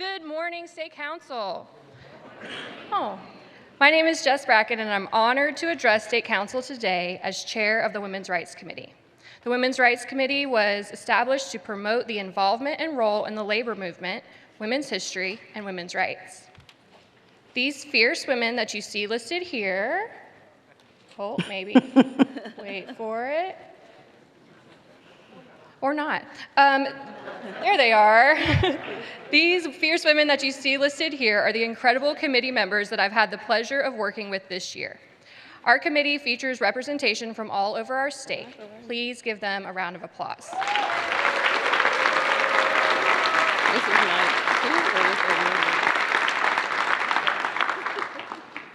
Good morning, State Council. My name is Jess Bracken, and I'm honored to address State Council today as chair of the Women's Rights Committee. The Women's Rights Committee was established to promote the involvement and role in the labor movement, women's history, and women's rights. These fierce women that you see listed here, maybe, wait for it, or not. There they are. These fierce women that you see listed here are the incredible committee members that I've had the pleasure of working with this year. Our committee features representation from all over our state. Please give them a round of applause.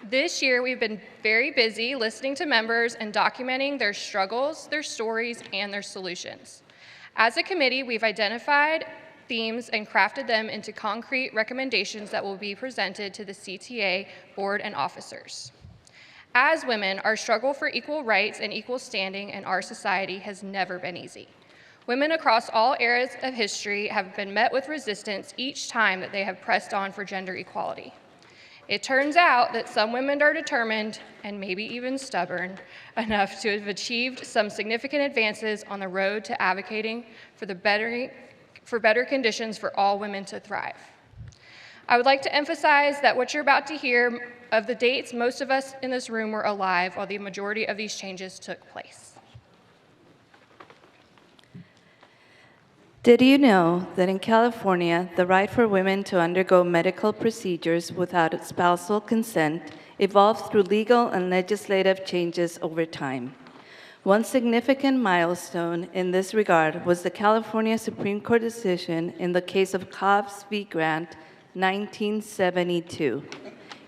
This year, we've been very busy listening to members and documenting their struggles, their stories, and their solutions. As a committee, we've identified themes and crafted them into concrete recommendations that will be presented to the CTA board and officers. As women, our struggle for equal rights and equal standing in our society has never been easy. Women across all eras of history have been met with resistance each time that they have pressed on for gender equality. It turns out that some women are determined, and maybe even stubborn, enough to have achieved some significant advances on the road to advocating for better conditions for all women to thrive. I would like to emphasize that what you're about to hear of the dates most of us in this room were alive while the majority of these changes took place. Did you know that in California, the right for women to undergo medical procedures without spousal consent evolved through legal and legislative changes over time? One significant milestone in this regard was the California Supreme Court decision in the case of Cobbs v. Grant, 1972.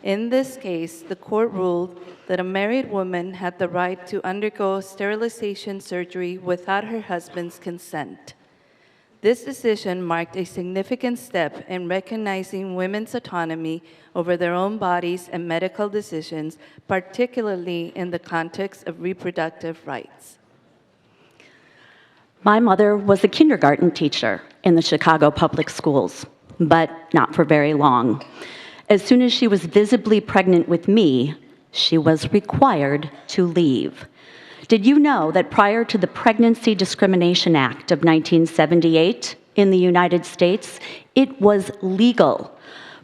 In this case, the court ruled that a married woman had the right to undergo sterilization surgery without her husband's consent. This decision marked a significant step in recognizing women's autonomy over their own bodies and medical decisions, particularly in the context of reproductive rights. My mother was a kindergarten teacher in the Chicago public schools, but not for very long. As soon as she was visibly pregnant with me, she was required to leave. Did you know that prior to the Pregnancy Discrimination Act of 1978 in the United States, it was legal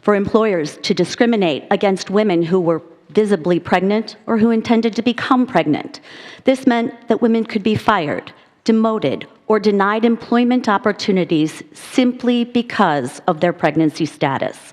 for employers to discriminate against women who were visibly pregnant or who intended to become pregnant? This meant that women could be fired, demoted, or denied employment opportunities simply because of their pregnancy status.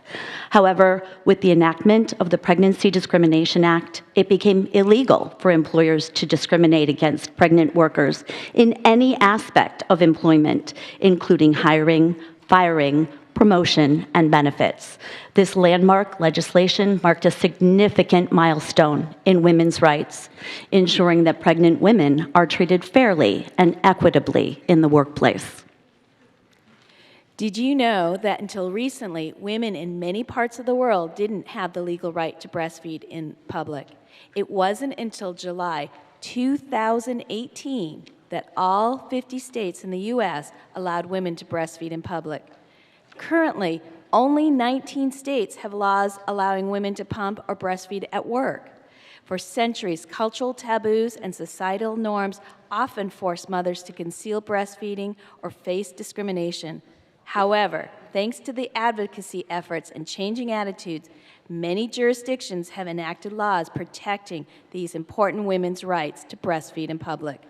However, with the enactment of the Pregnancy Discrimination Act, it became illegal for employers to discriminate against pregnant workers in any aspect of employment, including hiring, firing, promotion, and benefits. This landmark legislation marked a significant milestone in women's rights, ensuring that pregnant women are treated fairly and equitably in the workplace. Did you know that until recently, women in many parts of the world didn't have the legal right to breastfeed in public? It wasn't until July 2018 that all 50 states in the U.S. allowed women to breastfeed in public. Currently, only 19 states have laws allowing women to pump or breastfeed at work. For centuries, cultural taboos and societal norms often force mothers to conceal breastfeeding or face discrimination. However, thanks to the advocacy efforts and changing attitudes, many jurisdictions have enacted laws protecting these important women's rights to breastfeed in public.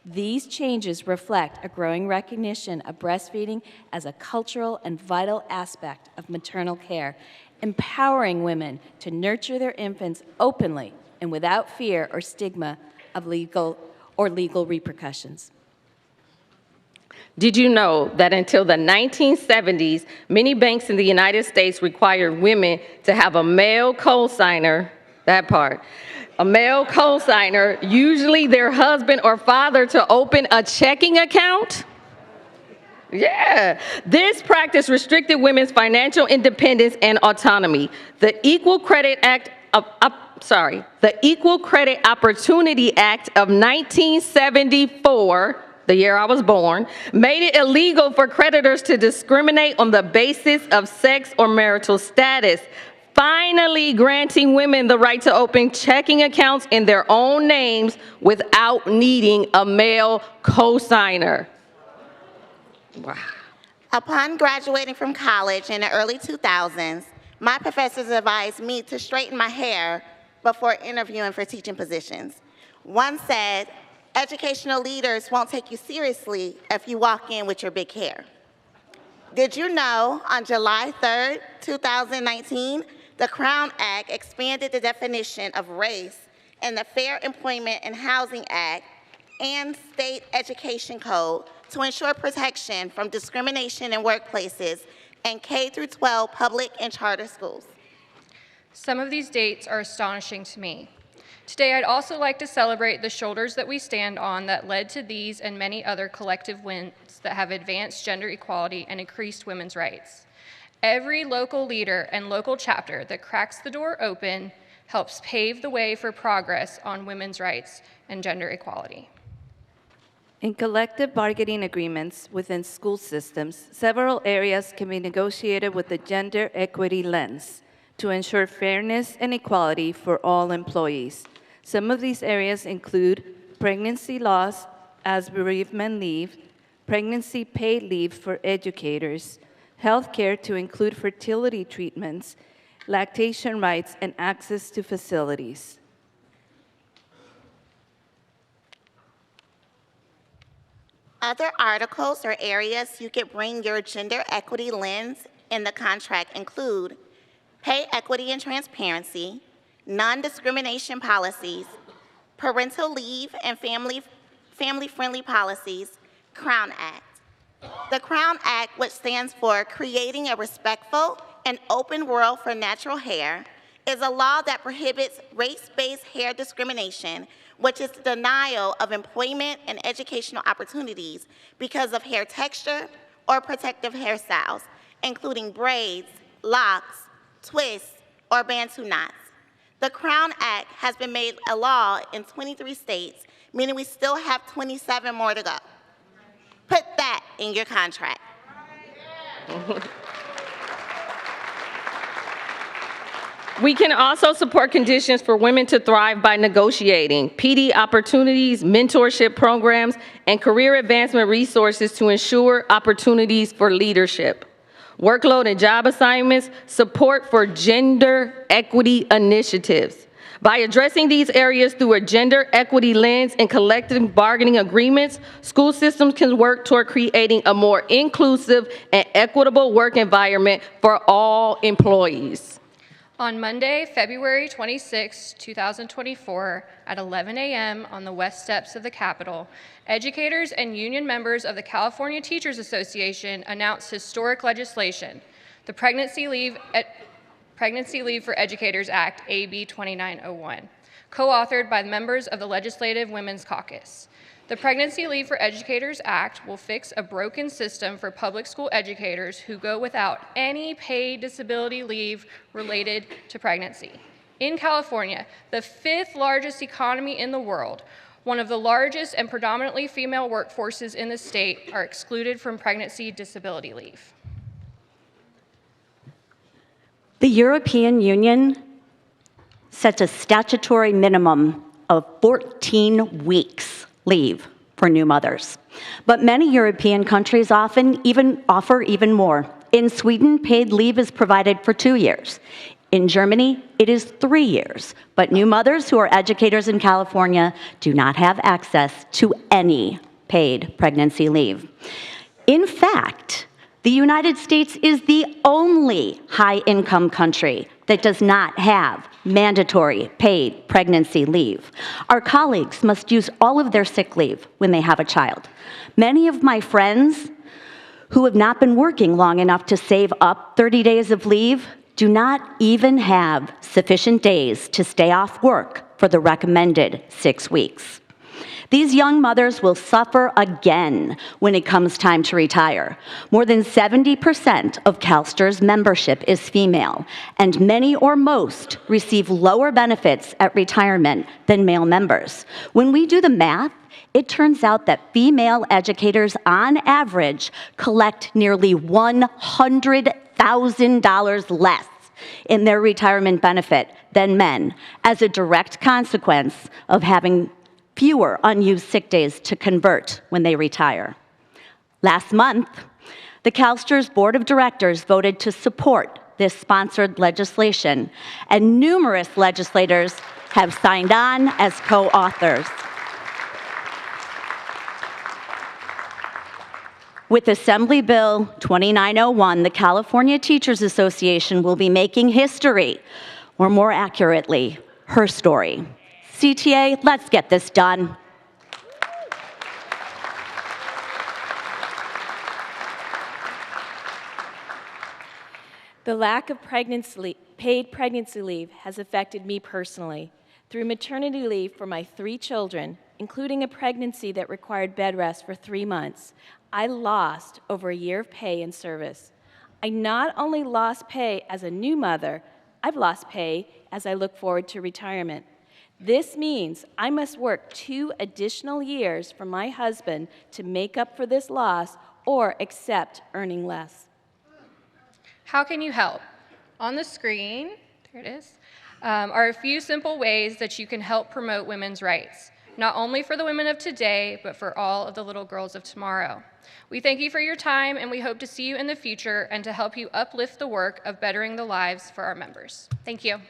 These changes reflect a growing recognition of breastfeeding as a cultural and vital aspect of maternal care, empowering women to nurture their infants openly and without fear or stigma of legal repercussions. Did you know that until the 1970s, many banks in the United States required women to have a male cosigner, that part, a male cosigner, usually their husband or father, to open a checking account? Yeah. This practice restricted women's financial independence and autonomy. The Equal Credit Opportunity Act of 1974 the year I was born, made it illegal for creditors to discriminate on the basis of sex or marital status, finally granting women the right to open checking accounts in their own names without needing a male cosigner. Wow. Upon graduating from college in the early 2000s, my professors advised me to straighten my hair before interviewing for teaching positions. One said, educational leaders won't take you seriously if you walk in with your big hair. Did you know on July 3rd, 2019, the Crown Act expanded the definition of race in the Fair Employment and Housing Act and State Education Code to ensure protection from discrimination in workplaces and K-12 public and charter schools. Some of these dates are astonishing to me. Today, I'd also like to celebrate the shoulders that we stand on that led to these and many other collective wins that have advanced gender equality and increased women's rights. Every local leader and local chapter that cracks the door open helps pave the way for progress on women's rights and gender equality. In collective bargaining agreements within school systems, several areas can be negotiated with a gender equity lens to ensure fairness and equality for all employees. Some of these areas include pregnancy loss as bereavement leave, pregnancy paid leave for educators, health care to include fertility treatments, lactation rights, and access to facilities. Other articles or areas you could bring your gender equity lens in the contract include pay equity and transparency, non-discrimination policies, parental leave and family-friendly policies, Crown Act. The Crown Act, which stands for Creating a Respectful and Open World for Natural Hair, is a law that prohibits race-based hair discrimination, which is the denial of employment and educational opportunities because of hair texture or protective hairstyles, including braids, locks, twists, or bantu knots. The Crown Act has been made a law in 23 states, meaning we still have 27 more to go. Put that in your contract. We can also support conditions for women to thrive by negotiating PD opportunities, mentorship programs, and career advancement resources to ensure opportunities for leadership. Workload and job assignments, support for gender equity initiatives. By addressing these areas through a gender equity lens and collective bargaining agreements, school systems can work toward creating a more inclusive and equitable work environment for all employees. On Monday, February 26, 2024, at 11 a.m. on the west steps of the Capitol, educators and union members of the California Teachers Association announced historic legislation, the Pregnancy Leave for Educators Act, AB 2901, co-authored by members of the Legislative Women's Caucus. The Pregnancy Leave for Educators Act will fix a broken system for public school educators who go without any paid disability leave related to pregnancy. In California, the 5th largest economy in the world, one of the largest and predominantly female workforces in the state are excluded from pregnancy disability leave. The European Union sets a statutory minimum of 14 weeks leave for new mothers. But many European countries offer even more. In Sweden, paid leave is provided for 2 years. In Germany, it is 3 years. But new mothers who are educators in California do not have access to any paid pregnancy leave. In fact, the United States is the only high-income country that does not have mandatory paid pregnancy leave. Our colleagues must use all of their sick leave when they have a child. Many of my friends who have not been working long enough to save up 30 days of leave do not even have sufficient days to stay off work for the recommended 6 weeks. These young mothers will suffer again when it comes time to retire. More than 70% of CalSTRS membership is female, and many or most receive lower benefits at retirement than male members. When we do the math, it turns out that female educators, on average, collect nearly $100,000 less in their retirement benefit than men, as a direct consequence of having fewer unused sick days to convert when they retire. Last month, the CalSTRS Board of Directors voted to support this sponsored legislation, and numerous legislators have signed on as co-authors. With Assembly Bill 2901, the California Teachers Association will be making history, or more accurately, her story. CTA, let's get this done. The lack of paid pregnancy leave has affected me personally. Through maternity leave for my 3 children, including a pregnancy that required bed rest for 3 months, I lost over a year of pay and service. I not only lost pay as a new mother, I've lost pay as I look forward to retirement. This means I must work 2 additional years for my husband to make up for this loss or accept earning less. How can you help? On the screen, there it is, are a few simple ways that you can help promote women's rights, not only for the women of today, but for all of the little girls of tomorrow. We thank you for your time, and we hope to see you in the future and to help you uplift the work of bettering the lives for our members. Thank you.